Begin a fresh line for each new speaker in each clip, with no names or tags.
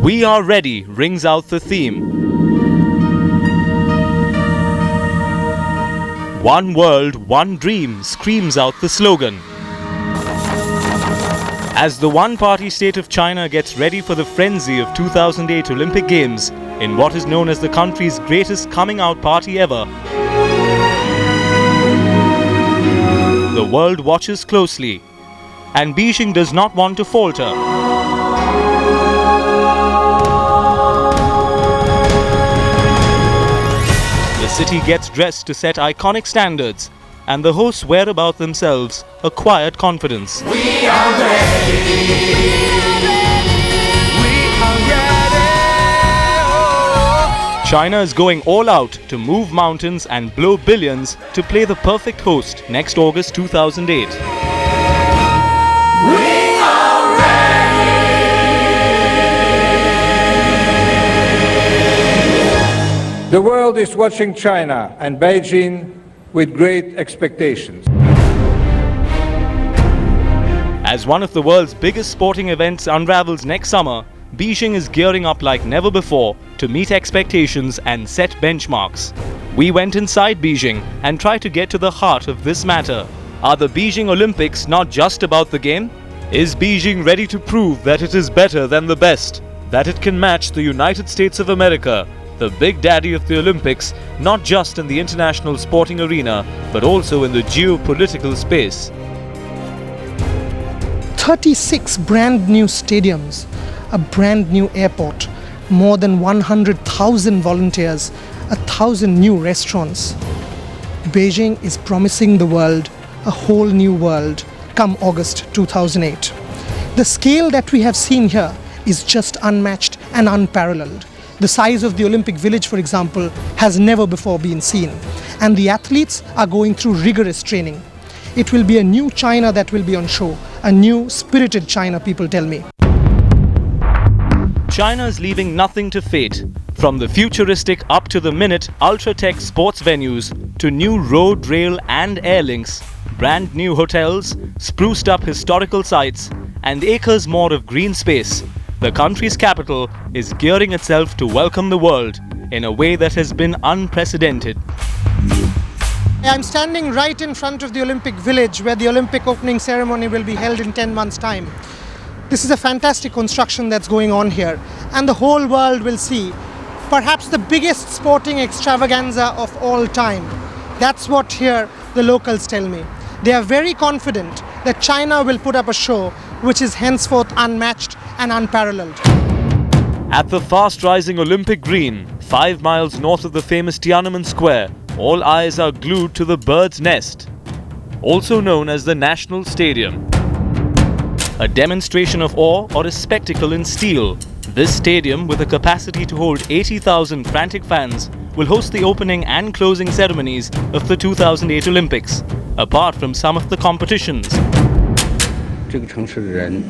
"We are ready" rings out the theme. "One world, one dream" screams out the slogan. As the one-party state of China gets ready for the frenzy of 2008 Olympic Games in what is known as the country's greatest coming-out party ever, the world watches closely, and Beijing does not want to falter. The city gets dressed to set iconic standards, and the hosts wear about themselves a quiet confidence.
We are ready. We are ready. Oh.
China is going all out to move mountains and blow billions to play the perfect host next August 2008.
We are ready.
The world is watching China and Beijing with great expectations.
As one of the world's biggest sporting events unravels next summer, Beijing is gearing up like never before to meet expectations and set benchmarks. We went inside Beijing and tried to get to the heart of this matter. Are the Beijing Olympics not just about the game? Is Beijing ready to prove that it is better than the best? That it can match the United States of America, the big daddy of the Olympics, not just in the international sporting arena, but also in the geopolitical space.
36 brand new stadiums, a brand new airport, more than 100,000 volunteers, 1,000 new restaurants. Beijing is promising the world a whole new world come August 2008. The scale that we have seen here is just unmatched and unparalleled. The size of the Olympic Village, for example, has never before been seen, and the athletes are going through rigorous training. It will be a new China that will be on show, a new spirited China, people tell me.
China is leaving nothing to fate, from the futuristic up-to-the-minute ultra-tech sports venues to new road, rail and air links, brand new hotels, spruced up historical sites and acres more of green space. The country's capital is gearing itself to welcome the world in a way that has been unprecedented.
I'm standing right in front of the Olympic Village where the Olympic opening ceremony will be held in 10 months' time. This is a fantastic construction that's going on here, and the whole world will see perhaps the biggest sporting extravaganza of all time. That's what here the locals tell me. They are very confident that China will put up a show which is henceforth unmatched and unparalleled.
At the fast-rising Olympic Green, 5 miles north of the famous Tiananmen Square, all eyes are glued to the Bird's Nest, also known as the National Stadium. A demonstration of awe or a spectacle in steel, this stadium, with a capacity to hold 80,000 frantic fans, will host the opening and closing ceremonies of the 2008 Olympics, apart from some of the competitions.
这个城市的人，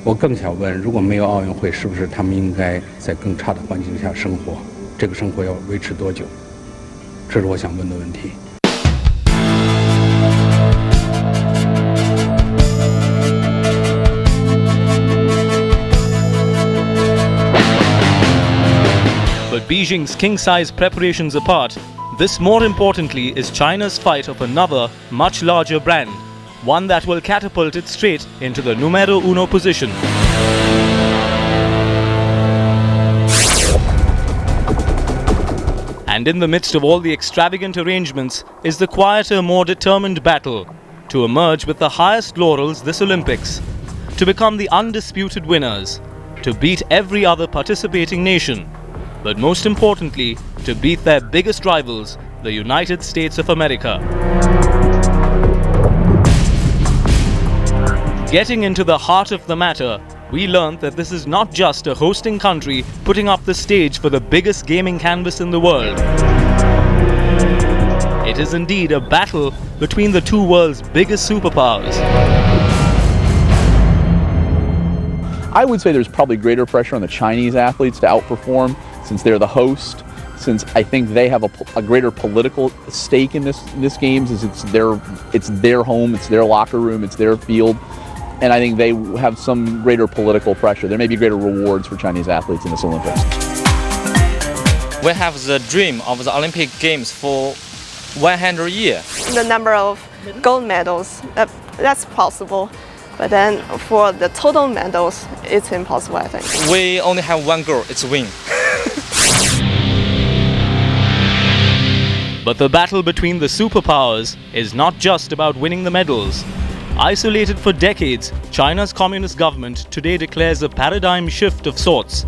我更想问，如果没有奥运会，是不是他们应该在更差的环境下生活？这个生活要维持多久？这是我想问的问题。
But Beijing's king-size preparations apart, this more importantly is China's fight of another, much larger brand, one that will catapult it straight into the numero uno position. And in the midst of all the extravagant arrangements is the quieter, more determined battle to emerge with the highest laurels this Olympics, to become the undisputed winners, to beat every other participating nation, but most importantly, to beat their biggest rivals, the United States of America. Getting into the heart of the matter, we learned that this is not just a hosting country putting up the stage for the biggest gaming canvas in the world. It is indeed a battle between the two world's biggest superpowers.
I would say there's probably greater pressure on the Chinese athletes to outperform since they're the host, since I think they have a greater political stake in this games, as it's their home, it's their locker room, it's their field, and I think they have some greater political pressure. There may be greater rewards for Chinese athletes in this Olympics.
We have the dream of the Olympic Games for 100 years.
The number of gold medals, that's possible. But then for the total medals, it's impossible, I think.
We only have one goal, it's win.
But the battle between the superpowers is not just about winning the medals. Isolated for decades, China's communist government today declares a paradigm shift of sorts.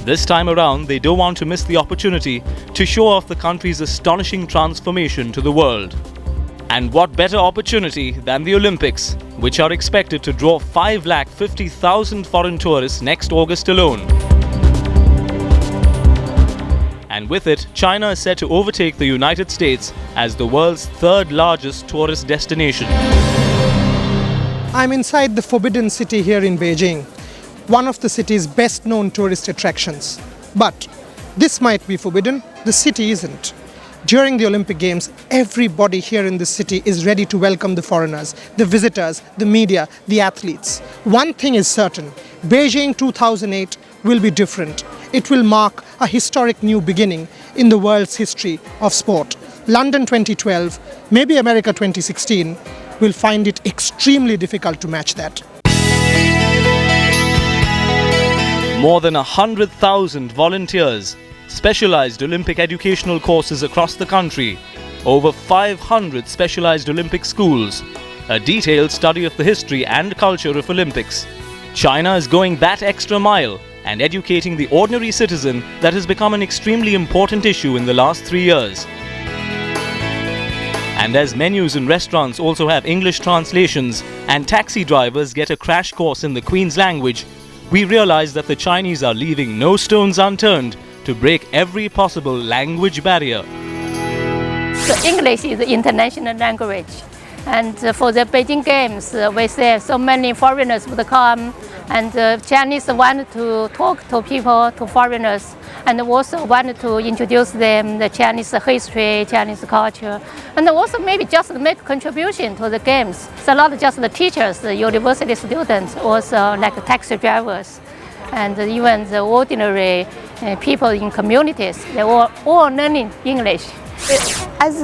This time around, they don't want to miss the opportunity to show off the country's astonishing transformation to the world. And what better opportunity than the Olympics, which are expected to draw 550,000 foreign tourists next August alone. And with it, China is set to overtake the United States as the world's third largest tourist destination.
I'm inside the Forbidden City here in Beijing, one of the city's best known tourist attractions. But this might be forbidden, the city isn't. During the Olympic Games, everybody here in the city is ready to welcome the foreigners, the visitors, the media, the athletes. One thing is certain, Beijing 2008 will be different. It will mark a historic new beginning in the world's history of sport. London 2012, maybe America 2016, will find it extremely difficult to match that.
More than 100,000 volunteers, specialized Olympic educational courses across the country, over 500 specialized Olympic schools, a detailed study of the history and culture of Olympics. China is going that extra mile and educating the ordinary citizen that has become an extremely important issue in the last 3 years. And as menus in restaurants also have English translations and taxi drivers get a crash course in the Queen's language, we realize that the Chinese are leaving no stones unturned to break every possible language barrier.
So English is the international language, and for the Beijing Games, we see so many foreigners would come, and Chinese wanted to talk to people, to foreigners, and also wanted to introduce them the Chinese history, Chinese culture, and also maybe just make a contribution to the games. So not just the teachers, the university students, also like the taxi drivers, and even the ordinary people in communities, they were all learning English.
As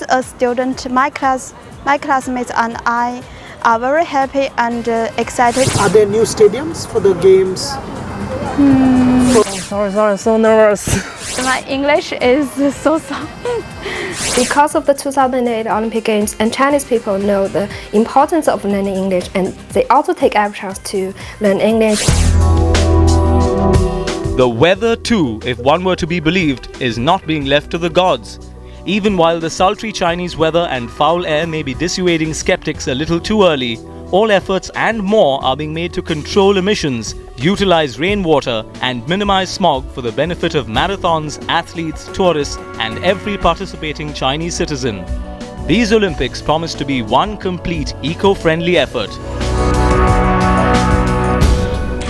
a student, my classmates and I are very happy and excited.
Are there new stadiums for the games?
Sorry, so nervous.
My English is so soft.
Because of the 2008 Olympic Games, and Chinese people know the importance of learning English, and they also take every chance to learn English.
The weather too, if one were to be believed, is not being left to the gods. Even while the sultry Chinese weather and foul air may be dissuading skeptics a little too early, all efforts and more are being made to control emissions, utilize rainwater and minimize smog for the benefit of marathons, athletes, tourists and every participating Chinese citizen. These Olympics promise to be one complete eco-friendly effort.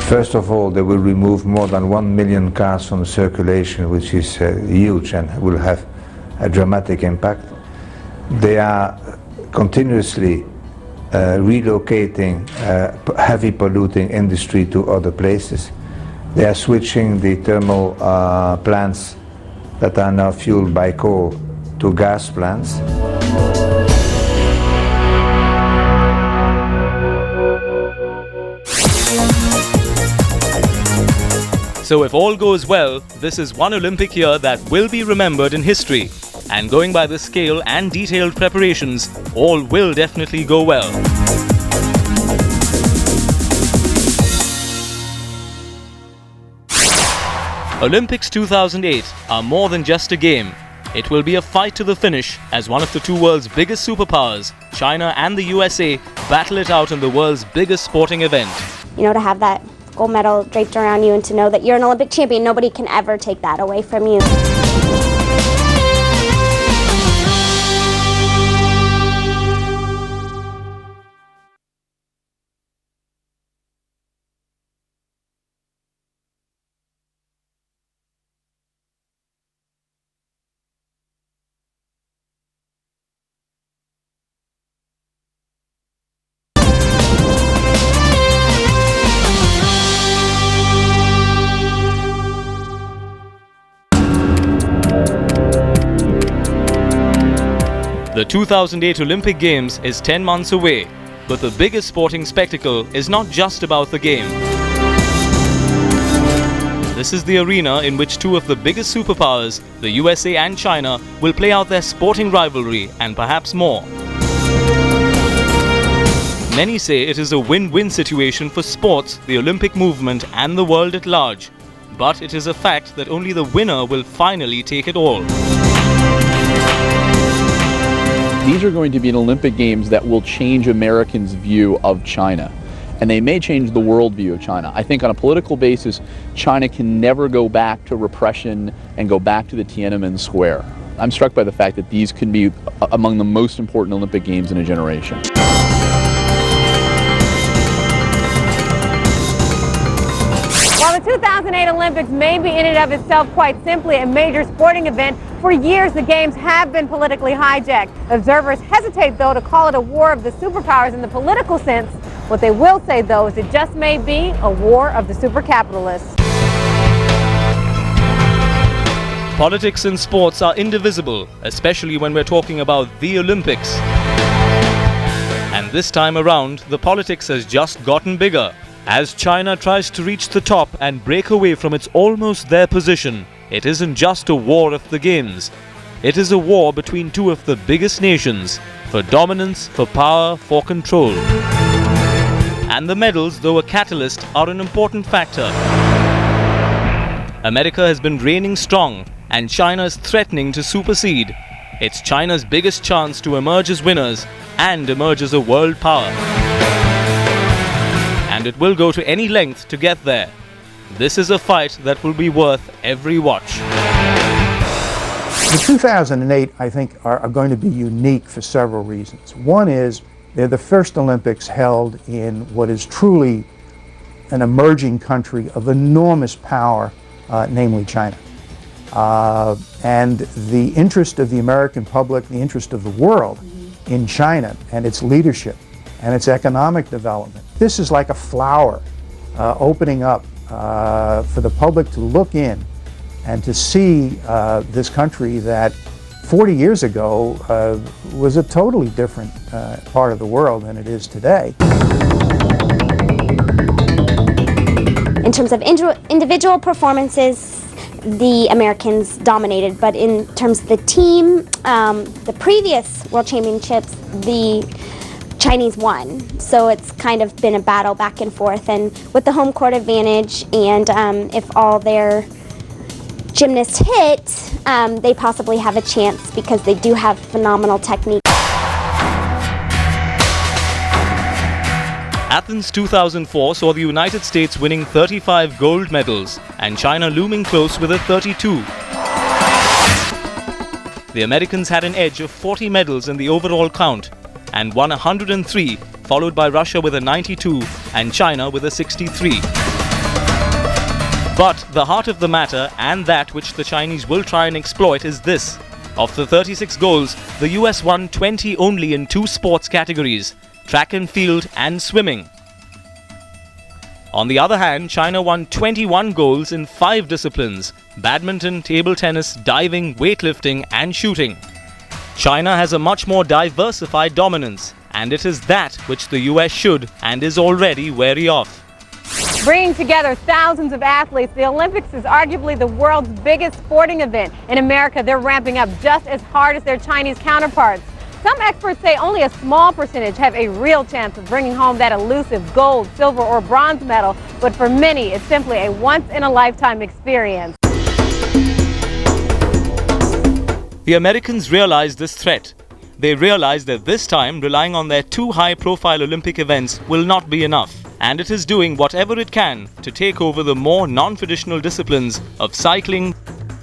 First of all, they will remove more than 1 million cars from circulation, which is huge and will have a dramatic impact. They are continuously relocating heavy polluting industry to other places. They are switching the thermal plants that are now fueled by coal to gas plants.
So if all goes well, this is one Olympic year that will be remembered in history. And going by the scale and detailed preparations, all will definitely go well. Olympics 2008 are more than just a game. It will be a fight to the finish as one of the two world's biggest superpowers, China and the USA, battle it out in the world's biggest sporting event.
to have that gold medal draped around you and to know that you're an Olympic champion. Nobody can ever take that away from you.
The 2008 Olympic Games is 10 months away, but the biggest sporting spectacle is not just about the game. This is the arena in which two of the biggest superpowers, the USA and China, will play out their sporting rivalry and perhaps more. Many say it is a win-win situation for sports, the Olympic movement and the world at large. But it is a fact that only the winner will finally take it all.
These are going to be an Olympic Games that will change Americans' view of China. And they may change the world view of China. I think on a political basis, China can never go back to repression and go back to the Tiananmen Square. I'm struck by the fact that these can be among the most important Olympic Games in a generation.
While the 2008 Olympics may be in and of itself quite simply a major sporting event, for years the Games have been politically hijacked. Observers hesitate, though, to call it a war of the superpowers in the political sense. What they will say, though, is it just may be a war of the supercapitalists.
Politics and sports are indivisible, especially when we're talking about the Olympics. And this time around, the politics has just gotten bigger. As China tries to reach the top and break away from its almost there position, it isn't just a war of the Games. It is a war between two of the biggest nations, for dominance, for power, for control. And the medals, though a catalyst, are an important factor. America has been reigning strong, and China is threatening to supersede. It's China's biggest chance to emerge as winners and emerge as a world power. And it will go to any length to get there. This is a fight that will be worth every watch.
The 2008, I think, are going to be unique for several reasons. One is they're the first Olympics held in what is truly an emerging country of enormous power, namely China. And the interest of the American public, the interest of the world in China and its leadership and its economic development. This is like a flower opening up for the public to look in and to see this country that 40 years ago was a totally different part of the world than it is today.
In terms of individual performances, the Americans dominated, but in terms of the team, the previous World Championships, the Chinese won. So it's kind of been a battle back and forth, and with the home court advantage, and if all their gymnasts hit, they possibly have a chance because they do have phenomenal technique.
Athens 2004 saw the United States winning 35 gold medals and China looming close with a 32. The Americans had an edge of 40 medals in the overall count and won 103, followed by Russia with a 92 and China with a 63. But the heart of the matter, and that which the Chinese will try and exploit, is this. Of the 36 goals, the US won 20 only in 2 sports categories, track and field and swimming. On the other hand, China won 21 goals in 5 disciplines: badminton, table tennis, diving, weightlifting and shooting. China has a much more diversified dominance, and it is that which the US should and is already wary of.
Bringing together thousands of athletes, the Olympics is arguably the world's biggest sporting event. In America, they're ramping up just as hard as their Chinese counterparts. Some experts say only a small percentage have a real chance of bringing home that elusive gold, silver, or bronze medal, but for many, it's simply a once-in-a-lifetime experience.
The Americans realized this threat. They realized that this time, relying on their 2 high-profile Olympic events will not be enough. and it is doing whatever it can to take over the more non-traditional disciplines of cycling,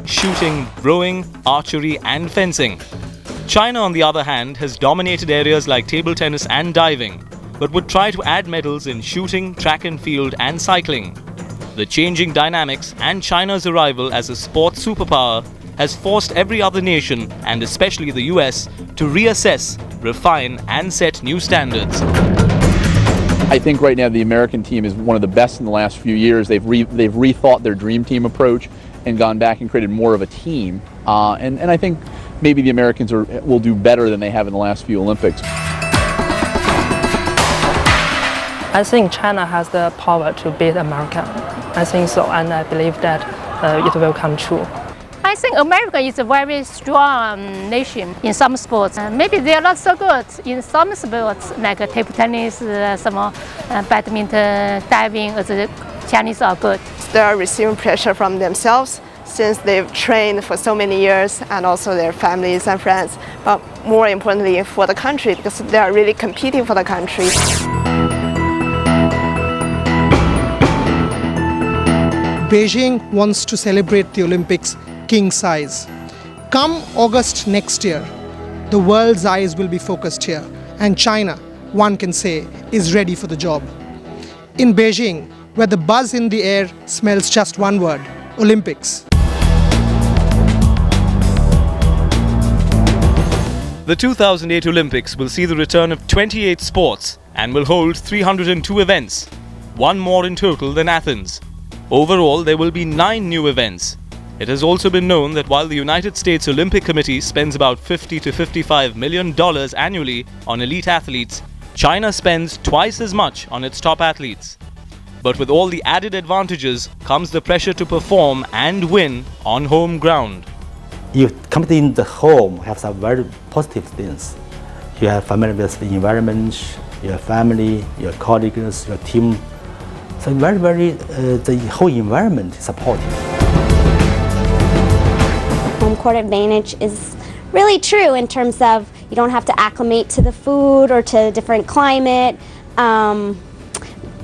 shooting, rowing, archery and fencing. China, on the other hand, has dominated areas like table tennis and diving, but would try to add medals in shooting, track and field and cycling. The changing dynamics and China's arrival as a sports superpower has forced every other nation, and especially the US, to reassess, refine and set new standards.
I think right now the American team is one of the best in the last few years. They've rethought their dream team approach and gone back and created more of a team. And I think maybe the Americans will do better than they have in the last few Olympics.
I think China has the power to beat America. I think so, and I believe that it will come true.
I think America is a very strong nation in some sports. Maybe they are not so good in some sports like table tennis, badminton, diving. The Chinese are good.
They are receiving pressure from themselves since they've trained for so many years, and also their families and friends, but more importantly for the country, because they are really competing for the country.
Beijing wants to celebrate the Olympics king size. Come August next year, the world's eyes will be focused here, and China, one can say, is ready for the job. In Beijing, where the buzz in the air smells just one word: Olympics.
The 2008 Olympics will see the return of 28 sports and will hold 302 events, one more in total than Athens. Overall, there will be 9 new events. It has also been known that while the United States Olympic Committee spends about $50 to $55 million annually on elite athletes, China spends twice as much on its top athletes. But with all the added advantages comes the pressure to perform and win on home ground.
You compete in the home have some very positive things. You have familiar with the environment, your family, your colleagues, your team. So the whole environment is supportive.
Home court advantage is really true in terms of you don't have to acclimate to the food or to a different climate.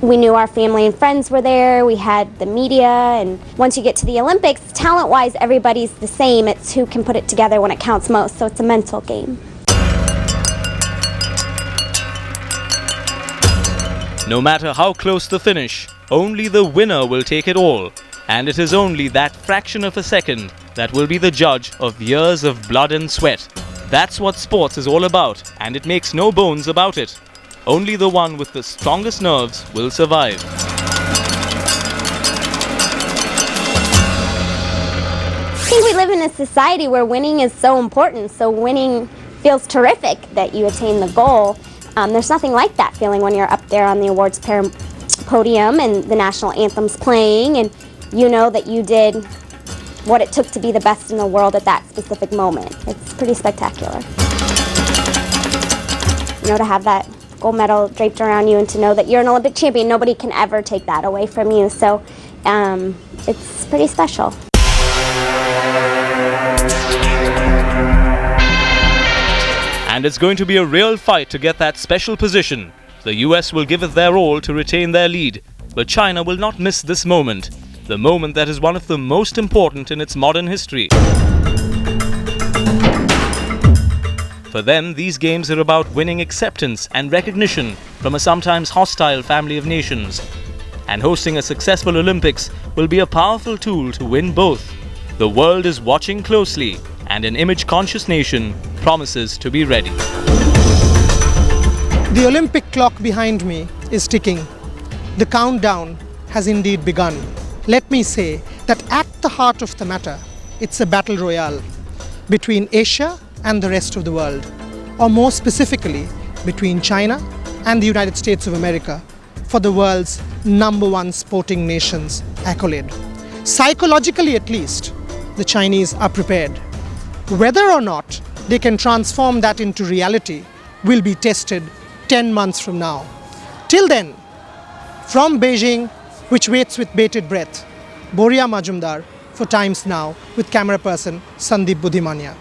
We knew our family and friends were there, we had the media, and once you get to the Olympics, talent-wise everybody's the same. It's who can put it together when it counts most, so it's a mental game.
No matter how close the finish, only the winner will take it all. And it is only that fraction of a second that will be the judge of years of blood and sweat. That's what sports is all about, and it makes no bones about it. Only the one with the strongest nerves will survive.
I think we live in a society where winning is so important, so winning feels terrific that you attain the goal. There's nothing like that feeling when you're up there on the awards podium and the national anthem's playing and you know that you did what it took to be the best in the world at that specific moment. It's pretty spectacular. You know, to have that gold medal draped around you and to know that you're an Olympic champion, nobody can ever take that away from you. So it's pretty special.
And it's going to be a real fight to get that special position. The US will give it their all to retain their lead, but China will not miss this moment, the moment that is one of the most important in its modern history. For them, these games are about winning acceptance and recognition from a sometimes hostile family of nations. And hosting a successful Olympics will be a powerful tool to win both. The world is watching closely, and an image-conscious nation promises to be ready.
The Olympic clock behind me is ticking. The countdown has indeed begun. Let me say that at the heart of the matter, it's a battle royale between Asia and the rest of the world, or more specifically, between China and the United States of America for the world's #1 sporting nation's accolade. Psychologically at least, the Chinese are prepared. Whether or not they can transform that into reality will be tested 10 months from now. Till then, from Beijing, which waits with bated breath, Boria Majumdar for Times Now with camera person Sandeep Budhimania.